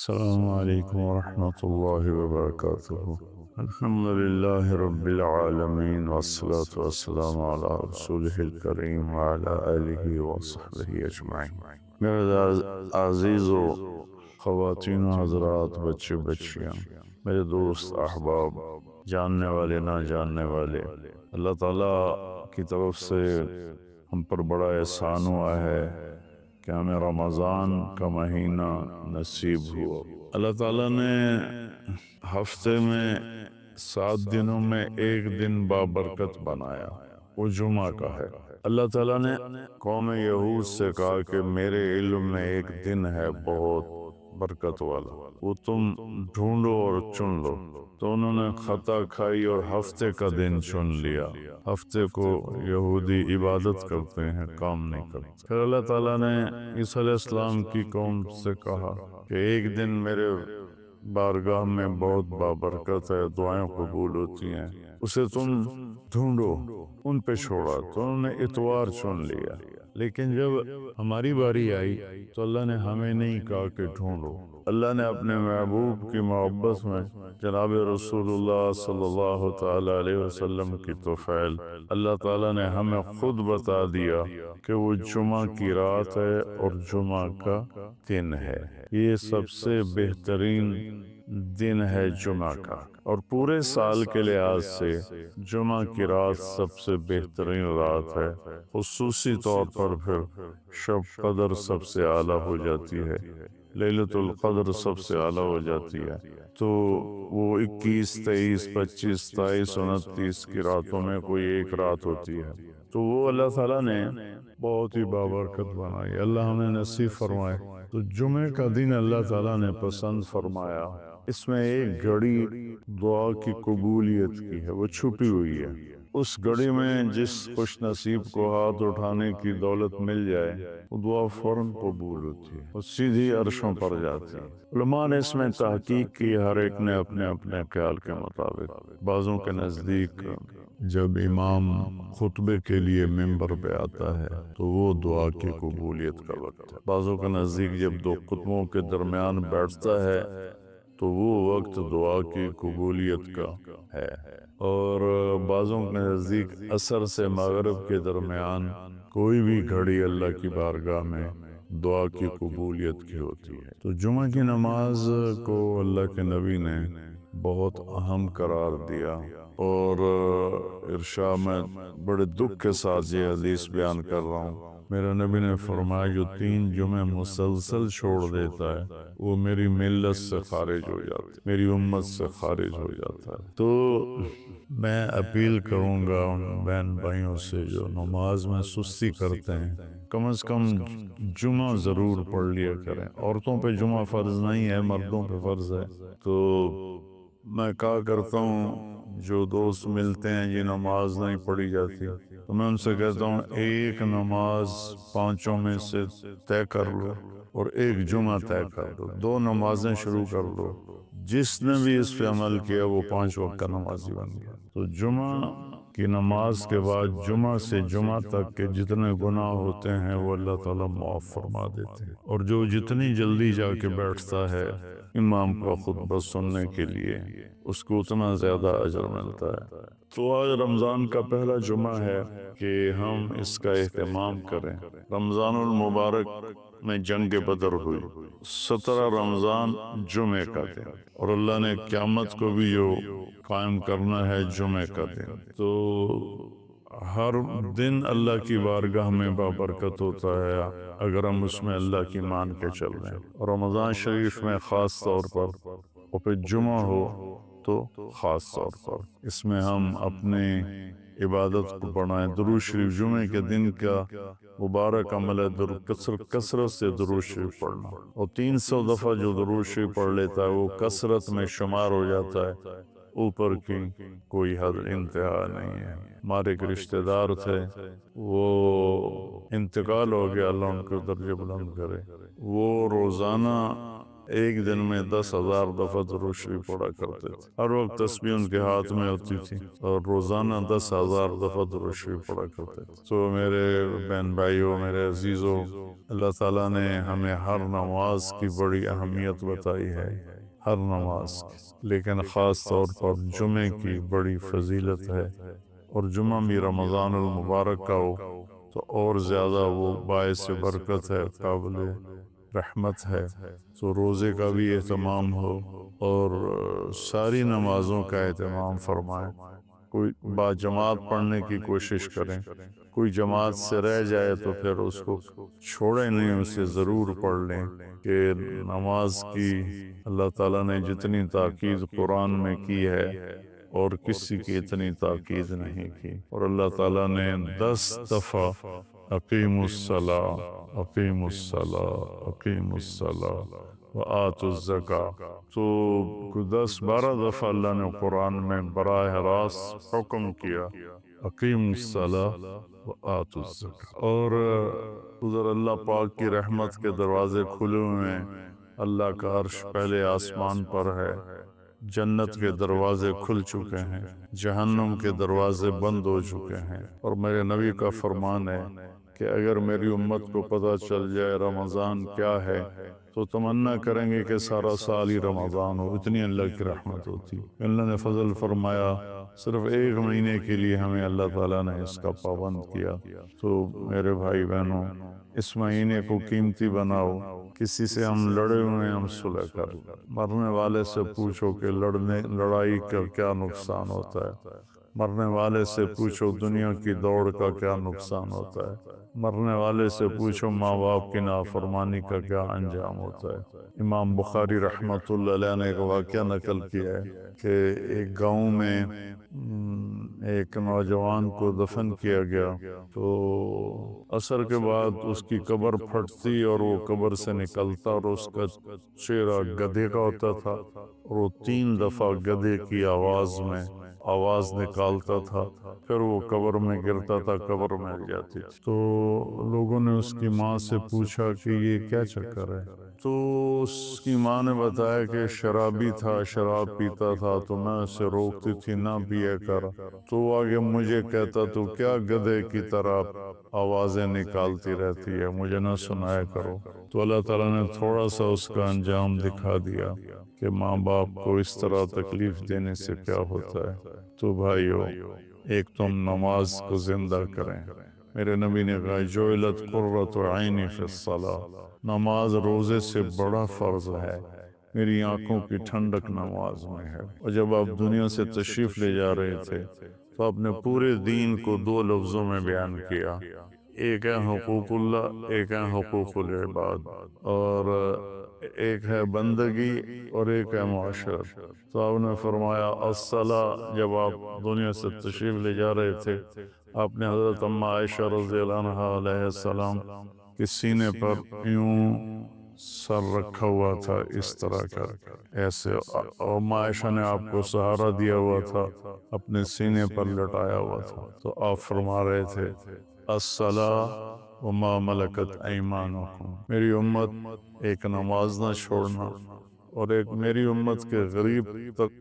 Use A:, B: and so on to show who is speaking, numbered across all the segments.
A: السلام علیکم ورحمۃ اللہ وبرکاتہ۔ الحمد للہ رب العالمین والصلاة والسلام علی رسولہ الکریم وعلی آلہ وصحبہ اجمعین۔ میرے عزیز و خواتین و حضرات، بچے بچیاں، میرے دوست احباب، جاننے والے نہ جاننے والے، اللہ تعالیٰ کی طرف سے ہم پر بڑا احسان ہوا ہے کہ ہمیں رمضان کا مہینہ نصیب ہوا۔ اللہ تعالیٰ نے ہفتے میں 7 دنوں میں ایک دن بابرکت بنایا، وہ جمعہ کا ہے۔ اللہ تعالیٰ نے قوم یہود سے کہا کہ میرے علم میں ایک دن ہے بہت برکت والا، وہ تم ڈھونڈو اور چن لو۔ تو انہوں نے خطا کھائی اور ہفتے کا دن چن لیا۔ ہفتے کو یہودی عبادت کرتے ہیں، کام نہیں کرتے۔ پھر اللہ تعالیٰ نے عیسیٰ علیہ السلام کی قوم سے کہا کہ ایک دن میرے بارگاہ میں بہت بابرکت ہے، دعائیں قبول ہوتی ہیں، اسے تم ڈھونڈو۔ ان پہ چھوڑا تو انہوں نے اتوار چن لیا۔ لیکن جب ہماری باری آئی تو اللہ نے ہمیں نہیں کہا کہ ڈھونڈو۔ اللہ نے اپنے محبوب کی محبت میں جناب رسول اللہ صلی اللہ تعالی علیہ وسلم کی توفیل، اللہ تعالیٰ نے ہمیں خود بتا دیا کہ وہ جمعہ کی رات ہے اور جمعہ کا دن ہے۔ یہ سب سے بہترین دن ہے جمعہ کا، اور پورے سال کے لحاظ سے جمعہ کی رات سب سے بہترین رات ہے۔ خصوصی طور پر پھر شب قدر سب سے اعلیٰ ہو جاتی ہے، لیلۃ القدر سب سے اعلیٰ ہو جاتی ہے۔ تو وہ 21، 23، 25، 27، 29 کی راتوں میں کوئی ایک رات ہوتی ہے، تو وہ اللہ تعالیٰ نے بہت ہی بابرکت بنائی۔ اللہ ہمیں نصیب فرمائے۔ تو جمعے کا دن اللہ تعالیٰ نے پسند فرمایا۔ اس میں ایک گھڑی دعا کی قبولیت کی ہے، وہ چھپی ہوئی ہے۔ اس گھڑی میں جس خوش نصیب کو ہاتھ اٹھانے کی دولت مل جائے، وہ دعا فوراً قبول ہوتی ہے، وہ سیدھی عرشوں پر جاتی ہے۔ علماء نے اس میں تحقیق کی، ہر ایک نے اپنے اپنے خیال کے مطابق۔ بعضوں کے نزدیک جب امام خطبے کے لیے ممبر پہ آتا ہے تو وہ دعا کی قبولیت کا وقت ہے۔ بعضوں کے نزدیک جب دو خطبوں کے درمیان بیٹھتا ہے تو وہ وقت دعا کی قبولیت کا ہے، اور بعضوں کے نزدیک عصر سے مغرب کے درمیان کوئی بھی گھڑی اللہ کی بارگاہ میں دعا کی قبولیت کی ہوتی ہے۔ تو جمعہ کی نماز کو اللہ کے نبی نے بہت اہم قرار دیا، اور ارشاد میں بڑے دکھ کے ساتھ یہ حدیث بیان کر رہا ہوں۔ میرا نبی نے فرمایا جو 3 جمعے مسلسل چھوڑ دیتا ہے وہ میری ملت سے خارج ہو جاتا ہے، میری امت سے خارج ہو جاتا ہے۔ تو میں اپیل کروں گا ان بہن بھائیوں سے جو نماز میں سستی کرتے ہیں، کم از کم جمعہ ضرور پڑھ لیا کریں۔ عورتوں پہ جمعہ فرض نہیں ہے، مردوں پہ فرض ہے۔ تو میں کہا کرتا ہوں جو دوست ملتے ہیں یہ نماز نہیں پڑھی جاتی، تو میں ان سے کہتا ہوں ایک نماز 5 میں سے طے کر لو اور ایک جمعہ طے کر لو، 2 نمازیں شروع کر لو۔ جس نے بھی اس پہ عمل کیا وہ 5 وقت کا نمازی بن گیا۔ تو جمعہ کی نماز کے بعد جمعہ سے جمعہ تک کے جتنے گناہ ہوتے ہیں وہ اللہ تعالیٰ معاف فرما دیتے ہیں، اور جو جتنی جلدی جا کے بیٹھتا ہے امام کا خطبہ سننے کے لیے اس کو اتنا زیادہ اجر ملتا ہے۔ تو آج رمضان کا پہلا جمعہ ہے کہ ہم اس کا اہتمام کریں۔ رمضان المبارک میں جنگ بدر ہوئی، 17 رمضان جمعے کا دن، اور اللہ نے قیامت کو بھی جو قائم کرنا ہے جمعے کا دن۔ تو ہر دن اللہ کی بارگاہ میں بابرکت ہوتا ہے اگر ہم اس میں اللہ کی مان کے چل رہے ہیں، اور رمضان شریف میں خاص طور پر، اور پھر جمعہ ہو تو خاص طور پر اس میں ہم اپنے عبادت کو بڑھائیں۔ درود شریف جمعے کے دن کا مبارک عمل ہے، کثرت سے درود شریف پڑھنا، اور 300 دفعہ جو درود شریف پڑھ لیتا ہے وہ کثرت میں شمار ہو جاتا ہے، اوپر کی کوئی حد انتہا نہیں ہے۔ ہمارے ایک رشتہ دار تھے، وہ انتقال ہو گیا، اللہ ان کو درجے بلند کرے۔ وہ روزانہ ایک دن میں 10,000 دفعہ درود شریف پڑھا کرتے تھے، ہر وقت تسبیح ان کے ہاتھ میں ہوتی تھی اور روزانہ 10,000 دفعہ درود شریف پڑھا کرتے تھے۔ تو میرے بہن بھائیوں، میرے عزیزوں، اللہ تعالیٰ نے ہمیں ہر نماز کی بڑی اہمیت بتائی ہے، ہر نماز کی، لیکن خاص طور پر جمعے کی بڑی فضیلت ہے، اور جمعہ بھی رمضان المبارک کا ہو تو اور زیادہ وہ باعث برکت ہے، قابل رحمت ہے۔ تو روزے کا بھی اہتمام ہو اور ساری نمازوں کا اہتمام فرمائیں، کوئی با جماعت پڑھنے کی کوشش کریں، کوئی جماعت سے رہ جائے تو پھر اس کو چھوڑیں نہیں، اسے ضرور پڑھ لیں، کہ نماز کی اللہ تعالیٰ نے جتنی تاکید قرآن میں کی ہے اور کسی کی اتنی تاکید نہیں کی، اور اللہ تعالیٰ نے 10 دفعہ اقیم الصلاۃ، اقیم الصلاۃ، اقیم الصلاۃ وآتوا الزکاۃ، تو 10-12 دفعہ اللہ نے قرآن میں براہ راست حکم کیا اقیم الصلاۃ وآتوا الزکاۃ۔ اور ادھر اللہ پاک کی رحمت کے دروازے کھلے ہوئے ہیں، اللہ کا عرش پہلے آسمان پر ہے، جنت کے دروازے کھل چکے ہیں، جہنم کے دروازے بند ہو چکے ہیں، اور میرے نبی کا فرمان ہے کہ اگر میری امت کو پتہ چل جائے رمضان کیا ہے تو تمنا کریں گے کہ سارا سال ہی رمضان ہو، اتنی اللہ کی رحمت ہوتی۔ اللہ نے فضل فرمایا، صرف ایک مہینے کے لیے ہمیں اللہ تعالیٰ نے اس کا پابند کیا۔ تو میرے بھائی بہنوں، اس مہینے کو قیمتی بناؤ، کسی سے ہم لڑے ہوئے ہیں ہم صلح کر لیں، مرنے والے سے پوچھو کہ لڑائی کا کیا نقصان ہوتا ہے، مرنے والے سے پوچھو دنیا کی دوڑ کا کیا نقصان ہوتا ہے، مرنے والے سے پوچھو ماں باپ کی نافرمانی کا کیا انجام ہوتا ہے۔ امام بخاری رحمۃ اللہ علیہ نے ایک واقعہ نقل کیا ہے کہ ایک گاؤں میں ایک نوجوان کو دفن کیا گیا، تو عصر کے بعد اس کی قبر پھٹتی اور وہ قبر سے نکلتا، اور اس کا چہرہ گدھے کا ہوتا تھا، اور وہ 3 دفعہ گدھے کی آواز میں آواز نکالتا تھا، پھر وہ قبر میں گرتا تھا، قبر میں جاتی تھی۔ تو لوگوں نے اس کی ماں سے پوچھا کہ یہ کیا چکر ہے؟ تو اس کی ماں نے بتایا کہ شرابی تھا، شراب پیتا تھا، تو میں اسے روکتی تھی نہ پیا کر، تو آگے مجھے کہتا تو کیا گدھے کی طرح آوازیں نکالتی رہتی ہے، مجھے نہ سنایا کرو۔ تو اللہ تعالیٰ نے تھوڑا سا اس کا انجام دکھا دیا کہ ماں باپ کو اس طرح تکلیف دینے سے کیا ہوتا ہے۔ تو بھائیو، ایک تم نماز کو زندہ کریں۔ میرے نبی نے کہا جعلت قرۃ عینی فی الصلاۃ، نماز روزے سے بڑا فرض ہے، میری آنکھوں کی ٹھنڈک نماز میں ہے۔ اور جب آپ دنیا سے تشریف لے جا رہے تھے تو آپ نے پورے دین کو 2 لفظوں میں بیان کیا، ایک ہے حقوق اللہ، ایک ہے حقوق العباد، اور ایک ہے بندگی اور ایک ہے معاشرت۔ تو آپ نے فرمایا الصلاۃ، جب آپ دنیا سے تشریف لے جا رہے تھے آپ نے حضرت اماں عائشہ رضی اللہ عنہا علیہ السلام کے سینے پر یوں سر رکھا ہوا تھا، اس طرح کر ایسے، اور اماں عائشہ نے آپ کو سہارا دیا ہوا تھا، اپنے سینے پر لٹایا ہوا تھا۔ تو آپ فرما رہے تھے الصلاۃ وما ملکت ایمانکم، میری امت ایک نماز نہ چھوڑنا، اور ایک میری امت کے غریب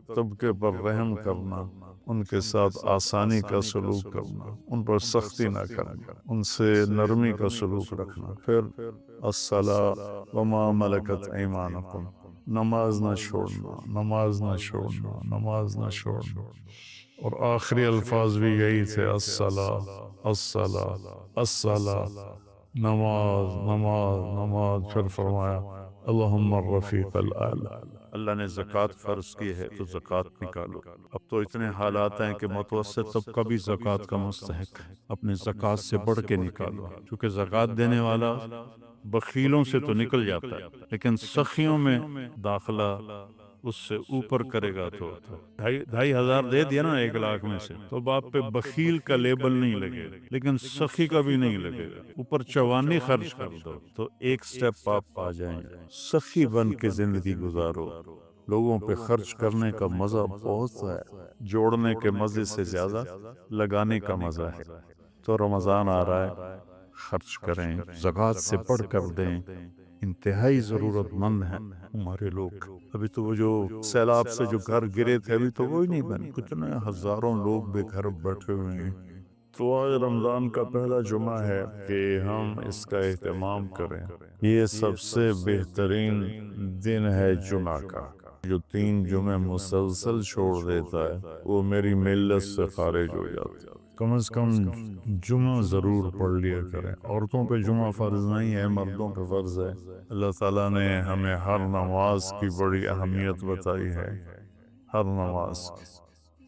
A: طبقے پر رحم کرنا، ان کے ساتھ آسانی کا سلوک کرنا، ان پر سختی نہ کرنا، ان سے نرمی کا سلوک رکھنا۔ پھر الصلاۃ وما ملکت ایمانکم، نماز نہ چھوڑنا، نماز نہ چھوڑنا، نماز نہ چھوڑنا، اور آخری الفاظ بھی یہی تھے الصلاۃ، الصلاۃ، الصلاۃ، نماز، نماز، نماز۔ پھر فرمایا اللہم الرفیق الاعلی، اللہ نے زکوٰۃ فرض کی ہے تو زکوٰۃ نکالو۔ اب تو اتنے حالات ہیں کہ متوسط طبقہ بھی زکوٰۃ کا مستحق ہے، اپنے زکوٰۃ سے بڑھ کے نکالو، کیونکہ زکوٰۃ دینے والا بخیلوں سے تو نکل جاتا ہے، لیکن سخیوں میں داخلہ اس سے اوپر کرے گا تو 2,500 دے دیا نا 1,00,000 میں سے، تو باپ پہ بخیل کا لیبل نہیں لگے، لیکن سخی کا بھی نہیں لگے گا، اوپر چوانی خرچ کر دو تو ایک سٹیپ آپ آ جائیں گے۔ سخی بن کے زندگی گزارو، لوگوں پہ خرچ کرنے کا مزہ بہت ہے، جوڑنے کے مزے سے زیادہ لگانے کا مزہ ہے۔ تو رمضان آ رہا ہے، خرچ کریں، زکوٰۃ سے بڑھ کر دیں، انتہائی ضرورت مند ہیں ہمارے لوگ. ابھی تو وہ جو سیلاب سے جو گھر گرے تھے ابھی تو وہی نہیں بنے, کتنے ہزاروں لوگ بے گھر بیٹھے ہوئے ہیں. تو آج رمضان کا پہلا جمعہ ہے کہ ہم اس کا اہتمام کریں. یہ سب سے بہترین دن ہے جمعہ کا. جو 3 جمعے مسلسل چھوڑ دیتا ہے وہ میری ملت سے خارج ہو جاتا ہے. کم از کم جمعہ ضرور پڑھ لیا کریں. عورتوں پہ جمعہ فرض نہیں ہے, مردوں پہ فرض ہے. اللہ تعالیٰ نے ہمیں ہر نماز کی بڑی اہمیت بتائی ہے, ہر نماز کی,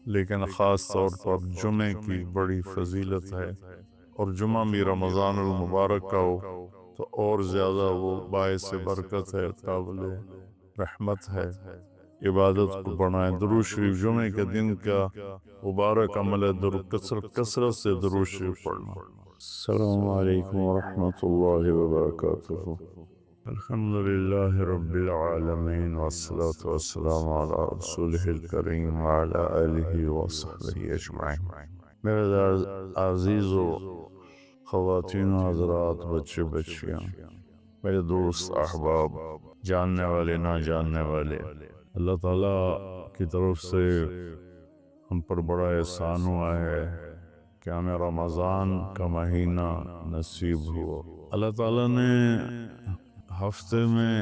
A: لیکن خاص طور پر جمعے کی بڑی فضیلت ہے. اور جمعہ بھی رمضان المبارک کا ہو تو اور زیادہ وہ باعث برکت ہے, قابل رحمت ہے. عبادت کو بڑھائیں. درود شریف جمعے کے دن کا مبارک عمل ہے, کثرت سے درود شریف پڑھنا. السلام علیکم ورحمۃ اللہ وبرکاتہ. الحمد للہ رب العالمین والصلاة والسلام علی رسولہ الکریم وعلی آلہ وصحبہ اجمعین. میرے عزیز و خواتین و حضرات, بچے بچیاں, میرے دوست احباب, جاننے والے نہ جاننے والے, اللہ تعالیٰ کی طرف سے ہم پر بڑا احسان ہوا ہے کہ ہمیں رمضان کا مہینہ نصیب ہوا. اللہ تعالیٰ نے ہفتے میں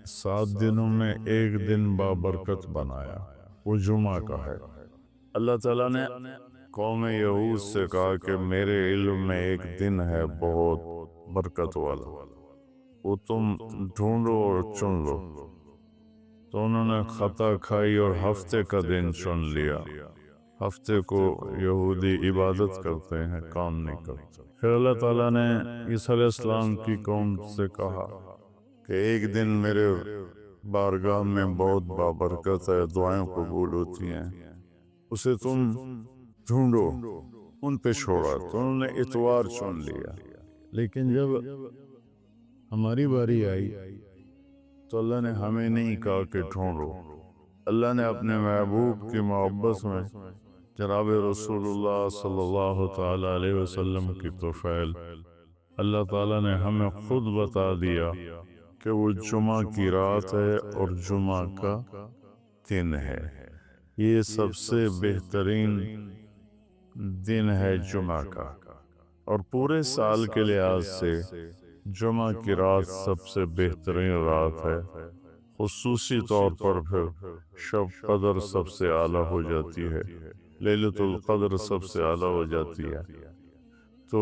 A: 7 دنوں میں ایک دن بابرکت بنایا, وہ جمعہ کا ہے. اللہ تعالیٰ نے قوم یہود سے کہا کہ میرے علم میں ایک دن ہے بہت برکت والا, وہ تم ڈھونڈو اور چن لو. تو انہوں نے خطا کھائی اور ہفتے کا دن چن لیا. ہفتے کو یہودی عبادت کرتے ہیں, کام نہیں کرتے. پھر اللہ تعالیٰ نے عیسیٰ علیہ السلام کی قوم سے کہا کہ ایک دن میرے بارگاہ میں بہت بابرکت ہے, دعائیں قبول ہوتی ہیں, اسے تم ڈھونڈو. ان پہ چھوڑا تو انہوں نے اتوار چن لیا. لیکن جب ہماری باری آئی تو اللہ نے ہمیں نہیں کہا کہ ڈھونڈو. اللہ نے اپنے محبوب کی محبت میں جناب رسول اللہ صلی اللہ تعالی علیہ وسلم کی طفیل اللہ تعالیٰ نے ہمیں خود بتا دیا کہ وہ جمعہ کی رات ہے اور جمعہ کا دن ہے. یہ سب سے بہترین دن ہے جمعہ کا, اور پورے سال کے لحاظ سے جمعہ کی رات سب سے بہترین رات ہے. خصوصی طور پر پھر شب قدر سب سے اعلیٰ ہو جاتی ہے, لیلۃ القدر سب سے اعلیٰ ہو جاتی ہے. تو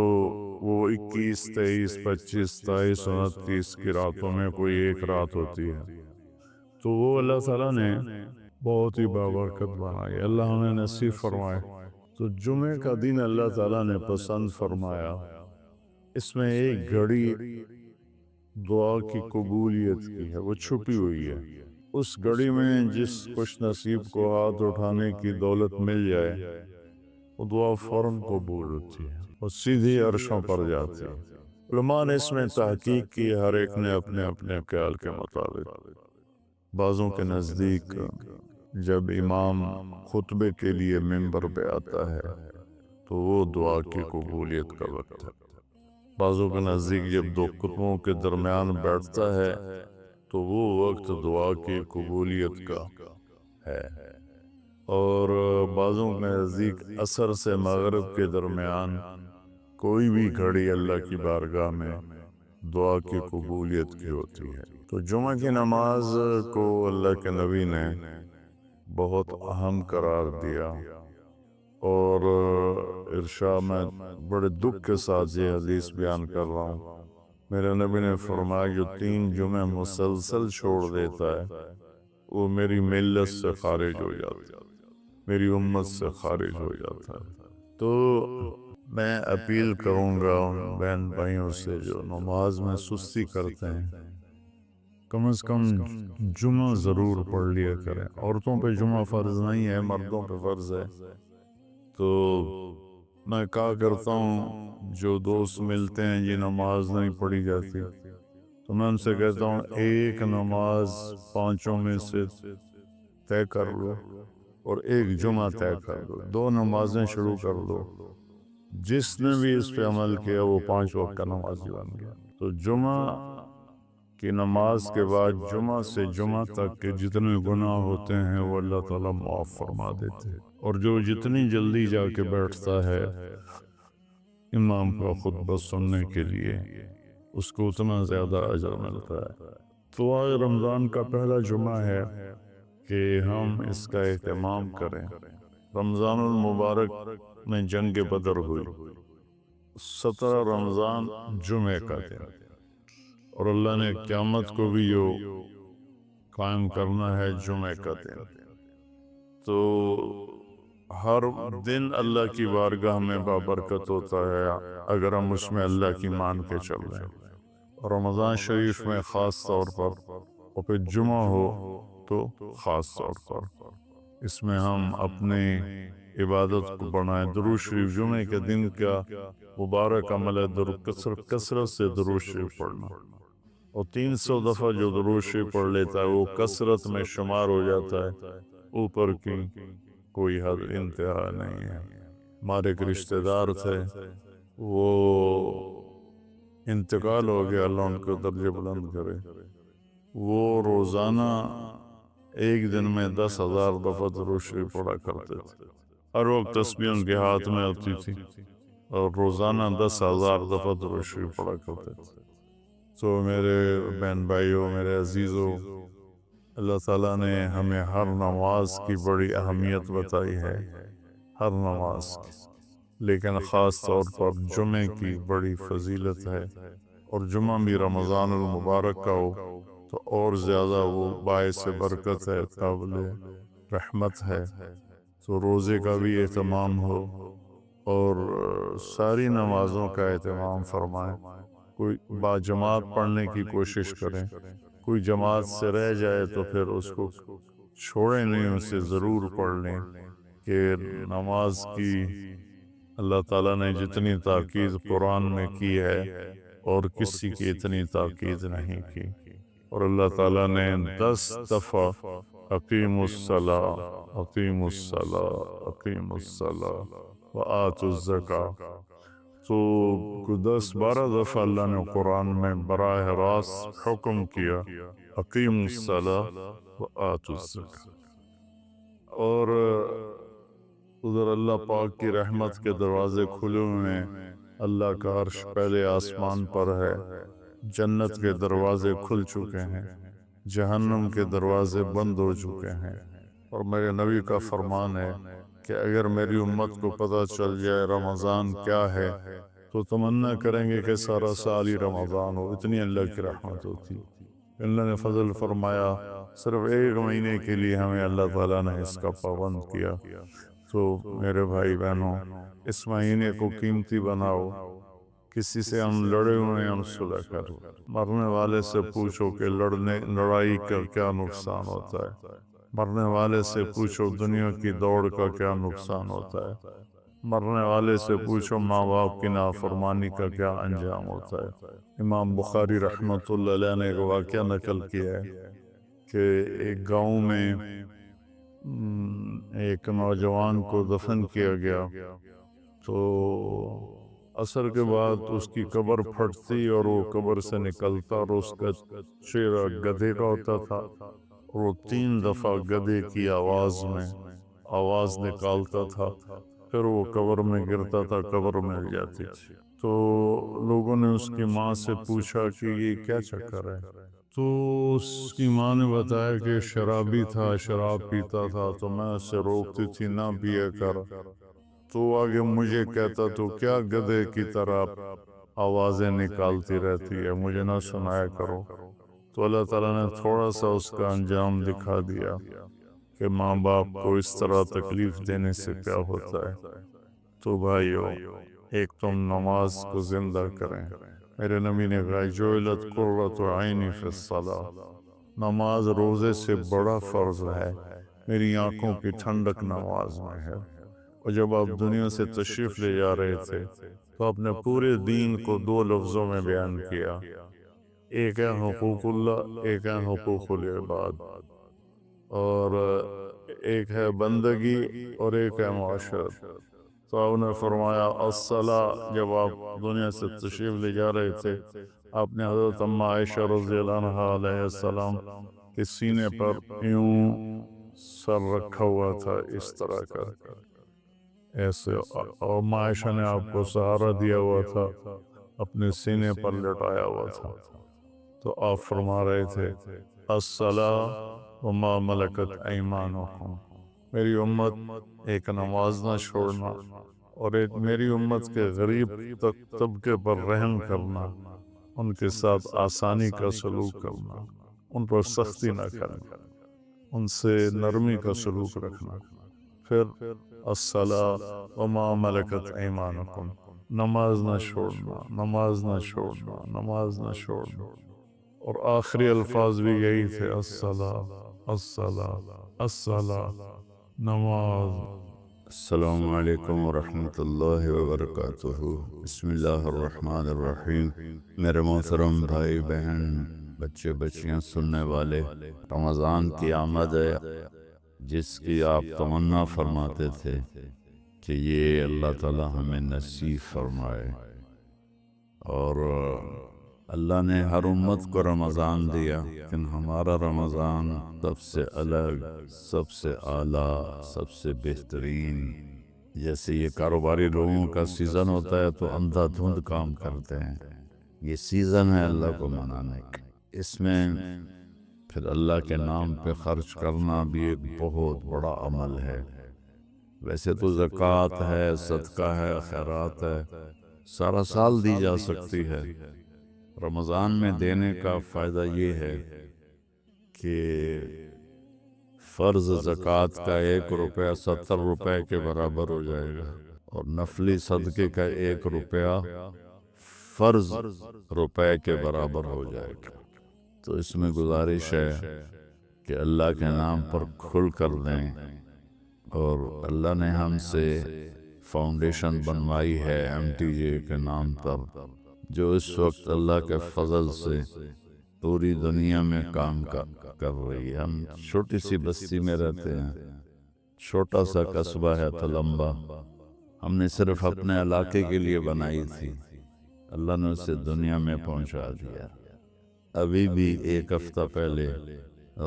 A: وہ 21, 23, 25, 27, 29 کی راتوں میں کوئی ایک رات ہوتی ہے. تو وہ اللہ تعالیٰ نے بہت ہی بابرکت بنائی. اللہ ہمیں نصیب فرمائے. تو جمعے کا دن اللہ تعالیٰ نے پسند فرمایا. اس میں ایک گھڑی دعا کی قبولیت کی ہے, وہ چھپی ہوئی ہے. اس گھڑی میں جس خوش نصیب کو ہاتھ اٹھانے کی دولت مل جائے وہ دعا فوراً قبول ہوتی ہے اور سیدھی عرشوں پر جاتی ہے. علماء نے اس میں تحقیق کی, ہر ایک نے اپنے اپنے خیال کے مطابق. بعضوں کے نزدیک جب امام خطبے کے لیے منبر پہ آتا ہے تو وہ دعا کی قبولیت کا وقت ہے. بعضوں کے نزدیک جب 2 خطبوں کے درمیان بیٹھتا ہے تو وہ وقت دعا کی قبولیت کا ہے. اور بعضوں کے نزدیک عصر سے مغرب کے درمیان کوئی بھی گھڑی اللہ کی بارگاہ میں دعا کی قبولیت کی ہوتی ہے. تو جمعہ کی نماز کو اللہ کے نبی نے بہت اہم قرار دیا, اور ارشاد میں بڑے دکھ کے ساتھ یہ حدیث بیان کر رہا ہوں. میرے نبی نے فرمایا جو 3 جمعے مسلسل چھوڑ دیتا ہے وہ میری ملت سے خارج ہو جاتا ہے, میری امت سے خارج ہو جاتا ہے. تو میں اپیل کروں گا ان بہن بھائیوں سے جو نماز میں سستی کرتے ہیں, کم از کم جمعہ ضرور پڑھ لیا کریں. عورتوں پہ جمعہ فرض نہیں ہے, مردوں پہ فرض ہے. تو میں کہا کرتا ہوں جو دوست ملتے ہیں یہ نماز نہیں پڑھی جاتی تو میں ان سے کہتا ہوں ایک نماز 5 میں سے طے کر لو اور ایک جمعہ طے کر لو, 2 نمازیں شروع کر دو. جس نے بھی اس پہ عمل کیا وہ 5 وقت کا نمازی بن گیا. تو جمعہ کہ نماز کے بعد جمعہ سے جمعہ تک کے جتنے گناہ ہوتے ہیں وہ اللہ تعالیٰ معاف فرما دیتے ہیں، اور جو جتنی جلدی جا کے بیٹھتا ہے امام کا خطبہ سننے کے لیے اس کو اتنا زیادہ اجر ملتا ہے۔ تو آج رمضان کا پہلا جمعہ ہے کہ ہم اس کا اہتمام کریں۔ رمضان المبارک میں جنگ بدر ہوئی، 17 رمضان جمعے کا دن، اور اللہ نے قیامت کو بھی قائم کرنا ہے جمعے کا دن۔ تو ہر دن اللہ کی بارگاہ میں بابرکت ہوتا ہے اگر ہم اس میں اللہ کی مان کے چل رہے ہیں۔ اور رمضان شریف میں خاص طور پر، اور پھر جمعہ ہو تو خاص طور پر، اس میں ہم اپنے عبادت کو بڑھائیں۔ درود شریف جمعے کے دن کا مبارک عمل ہے، کثرت سے درود شریف پڑھنا، اور 300 دفعہ جو درود شریف پڑھ لیتا ہے وہ کثرت میں شمار ہو جاتا ہے، اوپر کی کوئی حد انتہا نہیں ہے۔ ہمارے ایک رشتہ دار تھے، وہ انتقال ہو گیا، اللہ ان کو درجے بلند کرے۔ وہ روزانہ ایک دن میں 10,000 دفعہ درود شریف پڑھا کرتے تھے، ہر وقت تسبیح ان کے ہاتھ میں ہوتی تھی، اور روزانہ 10,000 دفعہ درود شریف پڑھا کرتے تھے۔ تو میرے بہن بھائیوں، میرے عزیزوں، اللہ تعالیٰ نے ہمیں ہر نماز کی بڑی اہمیت بتائی ہے، ہر نماز کی، لیکن خاص طور پر جمعے کی بڑی فضیلت ہے، اور جمعہ بھی رمضان المبارک کا ہو تو اور زیادہ وہ باعث برکت ہے، قابل رحمت ہے۔ تو روزے کا بھی اہتمام ہو، اور ساری نمازوں کا اہتمام فرمائیں۔ کوئی باجماعت پڑھنے کی کوشش کریں، کوئی جماعت سے رہ جائے تو پھر اس کو چھوڑیں نہیں، اسے ضرور پڑھ لیں، کہ نماز کی اللہ تعالیٰ نے جتنی تاکید قرآن میں کی ہے اور کسی کی اتنی تاکید نہیں کی۔ اور اللہ تعالیٰ نے 10 دفعہ اقیم الصلاۃ، اقیم الصلاۃ، اقیم الصلاۃ وآتوا الزکاۃ، تو 10-12 دفعہ اللہ نے قرآن میں براہ راست حکم کیا اقیم الصلاۃ وآتوا الزکاۃ۔ اور ادھر اللہ پاک کی رحمت کے دروازے کھلے ہوئے ہیں، اللہ کا عرش پہلے آسمان پر ہے، جنت کے دروازے کھل چکے ہیں، جہنم کے دروازے بند ہو چکے ہیں۔ اور میرے نبی کا فرمان ہے کہ اگر میری امت کو پتہ چل جائے رمضان کیا ہے تو تمنا کریں گے کہ سارا سال ہی رمضان ہو، اتنی اللہ کی رحمت ہوتی۔ اللہ نے فضل فرمایا، صرف 1 مہینے کے لیے ہمیں اللہ تعالیٰ نے اس کا پابند کیا۔ تو میرے بھائی بہنوں، اس مہینے کو قیمتی بناؤ، کسی سے ہم لڑے ہوئے ہیں ہم صلح کرو، مرنے والے سے پوچھو کہ لڑائی کا کیا نقصان ہوتا ہے، مرنے والے سے پوچھو دنیا کی دوڑ کا کیا نقصان ہوتا ہے، مرنے والے سے پوچھو ماں باپ کی نافرمانی کا کیا انجام ہوتا ہے۔ امام بخاری رحمۃ اللہ علیہ نے ایک واقعہ نقل کیا ہے کہ ایک گاؤں میں ایک نوجوان کو دفن کیا گیا، تو عصر کے بعد اس کی قبر پھٹتی اور وہ قبر سے نکلتا، اور اس کا چہرہ گدھے کا ہوتا تھا، اور وہ 3 دفعہ گدھے کی آواز نکالتا تھا، پھر وہ قبر میں گرتا تھا، قبر مل جاتی تھی۔ تو لوگوں نے اس کی ماں سے پوچھا کہ یہ کیا چکر ہے؟ تو اس کی ماں نے بتایا کہ شرابی تھا، شراب پیتا تھا، تو میں اسے روکتی تھی نہ پیا کر، تو آگے مجھے کہتا تو کیا گدھے کی طرح آوازیں نکالتی رہتی ہے، مجھے نہ سنایا کرو۔ تو اللہ تعالیٰ نے تھوڑا سا اس کا انجام دکھا دیا کہ ماں باپ کو اس طرح تکلیف دینے سے کیا ہوتا ہے۔ تو بھائیو، ایک تم نماز کو زندہ کریں۔ میرے نبی نے کہا جعلت قرۃ عینی فی الصلاۃ، نماز روزے سے بڑا فرض ہے، میری آنکھوں کی ٹھنڈک نماز میں ہے۔ اور جب آپ دنیا سے تشریف لے جا رہے تھے تو آپ نے پورے دین کو 2 لفظوں میں بیان کیا، ایک ہے حقوق اللہ، ایک ہے حقوق العباد، اور ایک ہے بندگی اور ایک ہے معاشرت۔ تو آپ نے فرمایا الصلاۃ، جب آپ دنیا سے تشریف لے جا رہے تھے آپ نے حضرت اما عائشہ رضی اللہ عنہا علیہ السلام کے سینے پر یوں سر رکھا ہوا تھا اس طرح کر ایسے، اور اما عائشہ نے آپ کو سہارا دیا ہوا تھا، اپنے سینے پر لٹایا ہوا تھا۔ تو آپ فرما رہے تھے الصلاۃ وما ملکت ایمانکم، میری امت ایک نماز نہ چھوڑنا، اور ایک میری امت کے غریب طبقے پر رحم کرنا، ان کے ساتھ آسانی کا سلوک کرنا، ان پر سختی نہ کرنا، ان سے نرمی کا سلوک رکھنا۔ پھر الصلاۃ وما ملکت ایمانکم، نماز نہ چھوڑنا، نماز نہ چھوڑنا، نماز نہ چھوڑنا، اور آخری الفاظ بھی یہی تھے الصلاۃ الصلاۃ الصلاۃ، نماز۔ السلام علیکم ورحمۃ اللہ وبرکاتہ۔ بسم اللہ الرحمن الرحیم۔ میرے محترم بھائی بہن، بچے بچیاں، سننے والے، رمضان کی آمد ہے جس کی آپ تمنا فرماتے تھے کہ یہ اللہ تعالی ہمیں نصیب فرمائے، اور اللہ نے ہر امت کو رمضان دیا، لیکن ہمارا رمضان سب سے الگ، سب سے اعلیٰ، سب سے بہترین۔ جیسے یہ کاروباری لوگوں کا سیزن ہوتا ہے تو اندھا دھند کام کرتے ہیں، یہ سیزن ہے اللہ کو منانے کا۔ اس میں پھر اللہ کے نام پہ خرچ کرنا بھی ایک بہت بڑا عمل ہے۔ ویسے تو زکوٰۃ ہے، صدقہ ہے، خیرات ہے، سارا سال دی جا سکتی ہے۔ رمضان میں دینے کا فائدہ یہ ہے کہ فرض زکوٰۃ کا 1 روپیہ 70 روپے کے برابر ہو جائے گا، اور نفلی صدقے کا 1 روپیہ فرض روپے کے برابر ہو جائے گا۔ تو اس میں گزارش ہے کہ اللہ کے نام پر کھل کر دیں، اور اللہ نے ہم سے فاؤنڈیشن بنوائی ہے MTJ کے نام پر، جو اس وقت اللہ کے فضل سے پوری دنیا میں کام کر رہی ہے۔ ہم چھوٹی سی بستی میں رہتے ہیں، چھوٹا سا قصبہ ہے تلمبا، ہم نے صرف اپنے علاقے کے لیے بنائی تھی، اللہ نے اسے دنیا میں پہنچا دیا۔ ابھی بھی 1 ہفتہ پہلے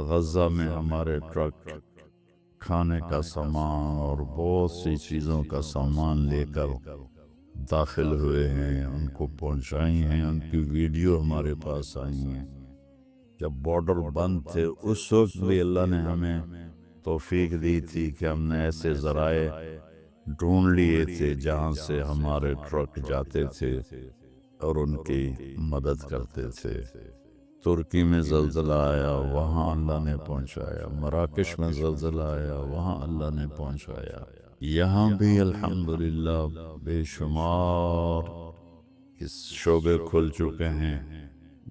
A: غزہ میں ہمارے ٹرک کھانے کا سامان اور بہت سی چیزوں کا سامان لے کر داخل ہوئے ہیں، ان کو پہنچائی ہیں، ان کی ویڈیو ہمارے پاس آئی ہیں۔ جب بارڈر بند تھے اس وقت بھی اللہ نے ہمیں توفیق دی تھی کہ ہم نے ایسے ذرائع ڈھونڈ لیے تھے جہاں سے ہمارے ٹرک جاتے تھے اور ان کی مدد کرتے تھے۔ ترکی میں زلزلہ آیا، وہاں اللہ نے پہنچایا، مراکش میں زلزلہ آیا، وہاں اللہ نے پہنچایا۔ یہاں بھی الحمدللہ بے شمار اس شعبے کھل چکے ہیں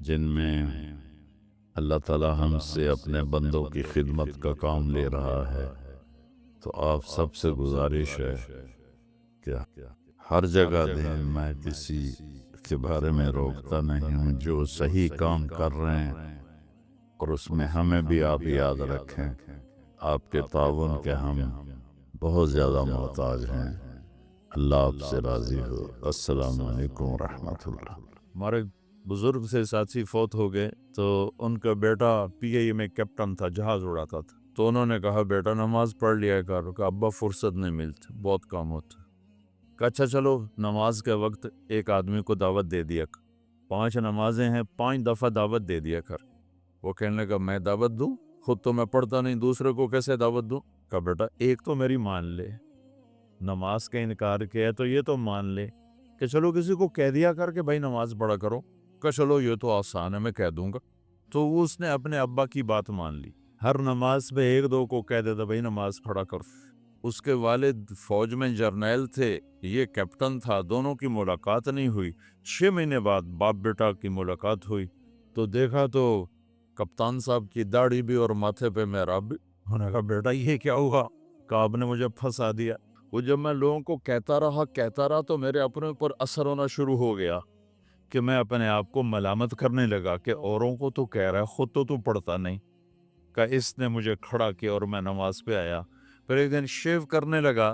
A: جن میں اللہ تعالی ہم سے اپنے بندوں کی خدمت کا کام لے رہا ہے۔ تو آپ سب سے گزارش ہے کہ ہر جگہ دیں، میں کسی کے بارے میں روکتا نہیں ہوں، جو صحیح کام کر رہے ہیں، اور اس میں ہمیں بھی آپ یاد رکھیں، آپ کے تعاون کے ہم بہت زیادہ محتاج ہیں۔ اللہ آپ سے راضی ہو۔ السلام علیکم ورحمۃ اللہ۔ ہمارے بزرگ سے ساتھی فوت ہو گئے، تو ان کا بیٹا PIA میں کیپٹن تھا، جہاز اڑاتا تھا، تو انہوں نے کہا بیٹا نماز پڑھ لیا کر، کہ ابا فرصت نہیں ملتی، بہت کام ہوتا۔ کہ اچھا چلو نماز کے وقت ایک آدمی کو دعوت دے دیا کر، 5 نمازیں ہیں، 5 دفعہ دعوت دے دیا کر۔ وہ کہنے لگا میں دعوت دوں؟ خود تو میں پڑھتا نہیں، دوسرے کو کیسے دعوت دوں؟ کہا بیٹا ایک تو میری مان لے، نماز کا انکار کیا ہے تو یہ تو مان لے کہ چلو کسی کو کہہ دیا کر کہ بھائی نماز پڑھا کرو، کہ چلو یہ تو آسان ہے میں کہہ دوں گا۔ تو اس نے اپنے ابا کی بات مان لی، ہر نماز پہ 1-2 کو کہہ دیتا بھائی نماز پڑھا کرو۔ اس کے والد فوج میں جرنیل تھے، یہ کیپٹن تھا، دونوں کی ملاقات نہیں ہوئی۔ 6 مہینے بعد باپ بیٹا کی ملاقات ہوئی، تو دیکھا تو کپتان صاحب کی داڑھی بھی اور ماتھے پہ محراب بھی۔ انہوں نے کہا بیٹا یہ کیا ہوا؟ کہا آپ نے مجھے پھنسا دیا۔ وہ جب میں لوگوں کو کہتا رہا تو میرے اپنے اوپر اثر ہونا شروع ہو گیا کہ میں اپنے آپ کو ملامت کرنے لگا کہ اوروں کو تو کہہ رہا ہے، خود تو پڑھتا نہیں۔ کہ اس نے مجھے کھڑا کیا اور میں نماز پہ آیا۔ پھر ایک دن شیو کرنے لگا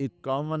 A: 51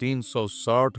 A: 360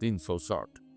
A: 360।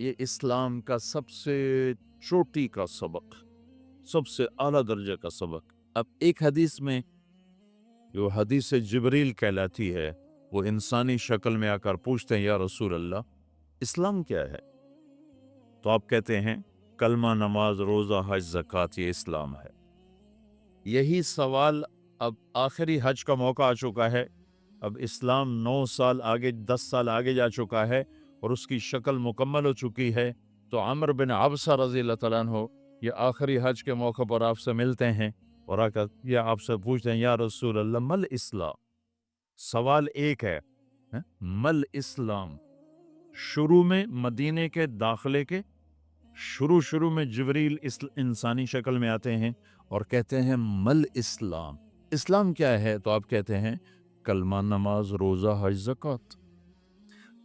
A: یہ اسلام کا سب سے چوٹی کا سبق، سب سے اعلیٰ درجے کا سبق۔ اب ایک حدیث میں جو حدیث جبریل کہلاتی ہے، وہ انسانی شکل میں آ کر پوچھتے ہیں یا رسول اللہ اسلام کیا ہے؟ تو آپ کہتے ہیں کلمہ، نماز، روزہ، حج، زکوٰۃ، یہ اسلام ہے۔ یہی سوال اب آخری حج کا موقع آ چکا ہے، اب اسلام 9 سال آگے، 10 سال آگے جا چکا ہے اور اس کی شکل مکمل ہو چکی ہے۔ تو عمر بن عبسہ رضی اللہ تعالیٰ عنہ یہ آخری حج کے موقع پر آپ سے ملتے ہیں اور آ کر یہ آپ سے پوچھتے ہیں یا رسول اللہ مل اسلام؟ سوال ایک ہے، مل اسلام؟ شروع میں مدینے کے داخلے کے شروع میں جبریل انسانی شکل میں آتے ہیں اور کہتے ہیں مل اسلام، اسلام کیا ہے؟ تو آپ کہتے ہیں کلمہ، نماز، روزہ، حج، زکوٰۃ۔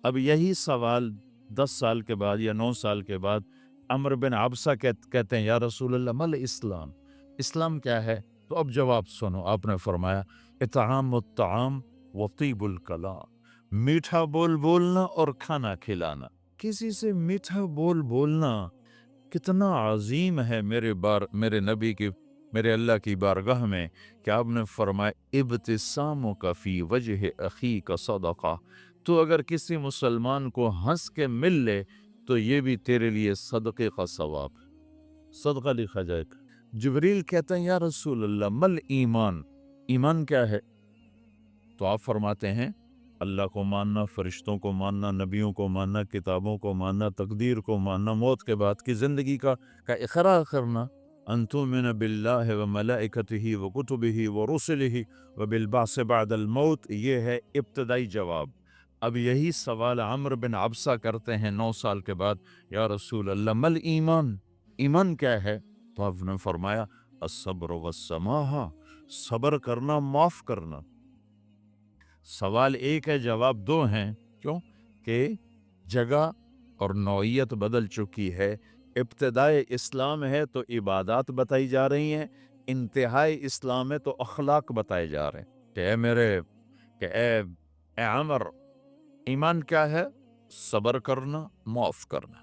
A: اب یہی سوال 10 سال کے بعد یا 9 سال کے بعد عمر بن عبسہ کہتے ہیں یا رسول اللہ مل اسلام، اسلام کیا ہے؟ تو اب جواب سنو، آپ نے فرمایا اطعام الطعام وطیب الکلام، میٹھا بول بولنا اور کھانا کھلانا۔ کسی سے میٹھا بول بولنا کتنا عظیم ہے میرے نبی کی، میرے اللہ کی بارگاہ میں، کہ آپ نے فرمایا ابتسامک فی وجہ اخیک صدقہ، تو اگر کسی مسلمان کو ہنس کے مل لے تو یہ بھی تیرے لیے صدقے کا ثواب ہے، صدقہ لکھا جائے گا۔ جبریل کہتے ہیں یا رسول اللہ مل ایمان، ایمان کیا ہے؟ تو آپ فرماتے ہیں اللہ کو ماننا، فرشتوں کو ماننا، نبیوں کو ماننا، کتابوں کو ماننا، تقدیر کو ماننا، موت کے بعد کی زندگی کا اقرار کرنا، ان تؤمن باللہ وملائکتہ وکتبہ ورسلہ وبالبعث بعد الموت، یہ ہے ابتدائی جواب۔ اب یہی سوال عمر بن عبسہ کرتے ہیں 9 سال کے بعد، یا رسول اللہ مل ایمان، ایمان کیا ہے؟ تو آپ نے فرمایا الصبر والسماحہ، صبر کرنا، معاف کرنا۔ سوال ایک ہے، جواب 2 ہیں، کیوں کہ جگہ اور نوعیت بدل چکی ہے۔ ابتدائے اسلام ہے تو عبادات بتائی جا رہی ہیں، انتہائی اسلام ہے تو اخلاق بتائے جا رہے ہیں کہ اے عمر، ایمان کیا ہے؟ صبر کرنا، معاف کرنا،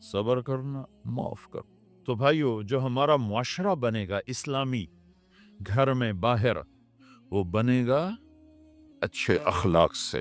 A: صبر کرنا، معاف کرنا۔ تو بھائیو، جو ہمارا معاشرہ بنے گا اسلامی، گھر میں باہر، وہ بنے گا اچھے اخلاق سے۔